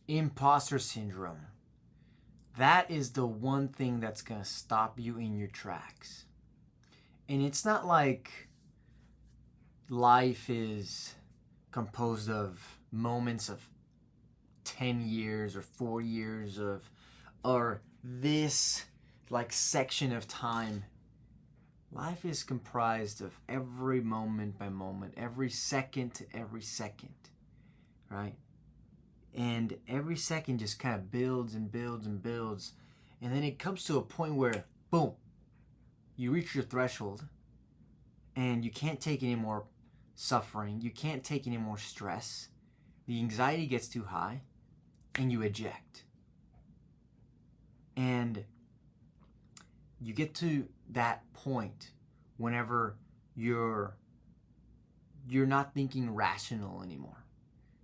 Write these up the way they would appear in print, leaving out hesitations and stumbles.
Imposter syndrome. That is the one thing that's going to stop you in your tracks. And it's not like life is composed of moments of 10 years or 4 years of, or this like section of time. Life is comprised of every moment by moment, every second to every second, right? And every second just kind of builds and builds and builds. And then it comes to a point where, boom, you reach your threshold and you can't take any more suffering. You can't take any more stress. The anxiety gets too high and you eject. And you get to that point whenever you're not thinking rational anymore.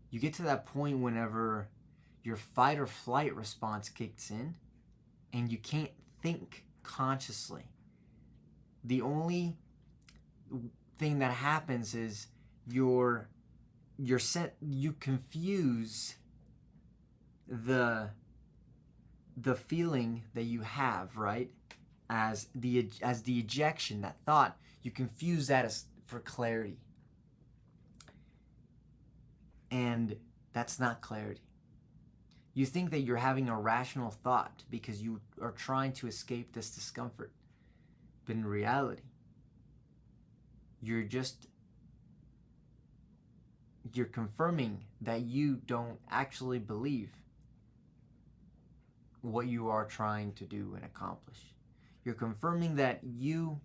You get to that point whenever your fight or flight response kicks in and you can't think consciously. The only thing that happens is you confuse the feeling that you have, right? As the ejection, that thought, you confuse that as for clarity. And that's not clarity. You think that you're having a rational thought because you are trying to escape this discomfort. But in reality, you're confirming that you don't actually believe what you are trying to do and accomplish. You're confirming that you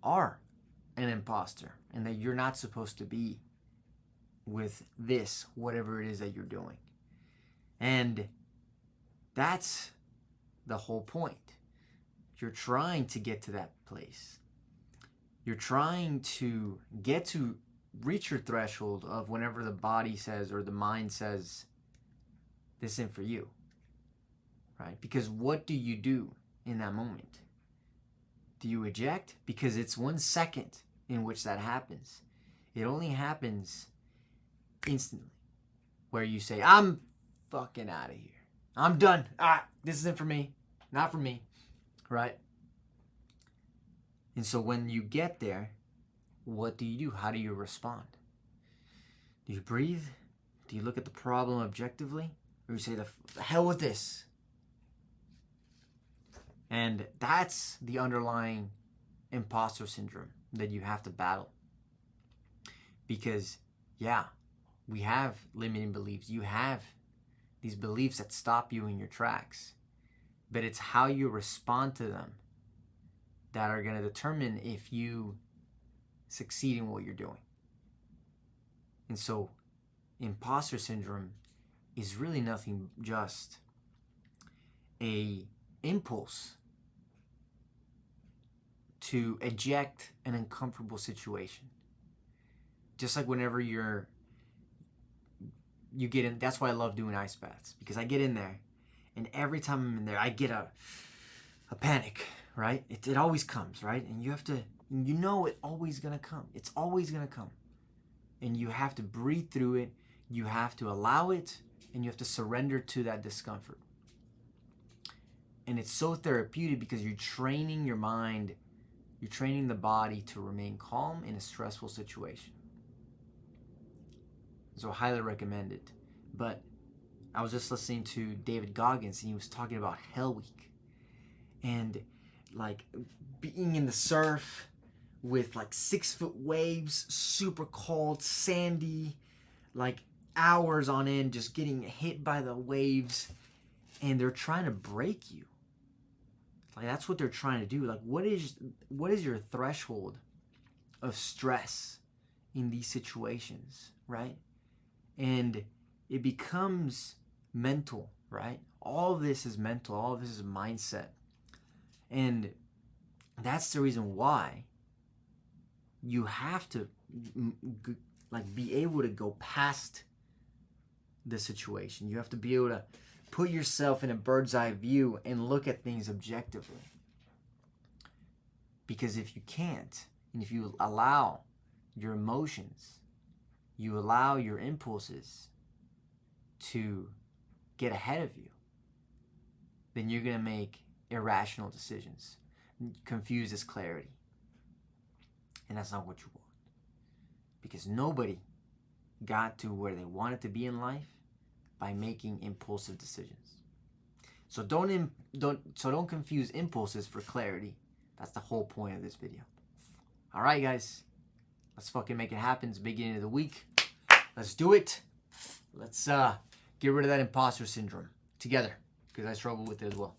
are an imposter and that you're not supposed to be with this, whatever it is that you're doing. And that's the whole point. You're trying to get to that place. You're trying to reach your threshold of whenever the body says or the mind says, this isn't for you, right? Because what do you do in that moment? Do you eject? Because it's 1 second in which that happens. It only happens instantly, where you say, I'm fucking out of here. I'm done. This isn't for me. Not for me, right? And so when you get there, what do you do? How do you respond? Do you breathe? Do you look at the problem objectively? Or you say, the hell with this? And that's the underlying imposter syndrome that you have to battle. Because, yeah, we have limiting beliefs. You have these beliefs that stop you in your tracks. But it's how you respond to them that are going to determine if you succeed in what you're doing. And so, imposter syndrome is really nothing just a impulse to eject an uncomfortable situation. Just like whenever you get in, that's why I love doing ice baths, because I get in there and every time I'm in there I get a panic, right? It always comes, right? And you have to, it's always gonna come. It's always gonna come. And you have to breathe through it, you have to allow it, and you have to surrender to that discomfort. And it's so therapeutic because you're training your mind, you're training the body to remain calm in a stressful situation. So I highly recommend it. But I was just listening to David Goggins and he was talking about Hell Week. And like being in the surf with like 6-foot waves, super cold, sandy, like hours on end just getting hit by the waves, and they're trying to break you. Like that's what they're trying to do. Like what is your threshold of stress in these situations, right? And it becomes mental, right? All of this is mental. All of this is mindset. And that's the reason why you have to like be able to go past the situation. You have to be able to put yourself in a bird's eye view and look at things objectively. Because if you can't, and if you allow your emotions, you allow your impulses to get ahead of you, then you're going to make irrational decisions, confused as clarity. And that's not what you want. Because nobody got to where they wanted to be in life by making impulsive decisions. So don't confuse impulses for clarity. That's the whole point of this video. All right, guys. Let's fucking make it happen. It's the beginning of the week. Let's do it. Let's get rid of that imposter syndrome together, because I struggle with it as well.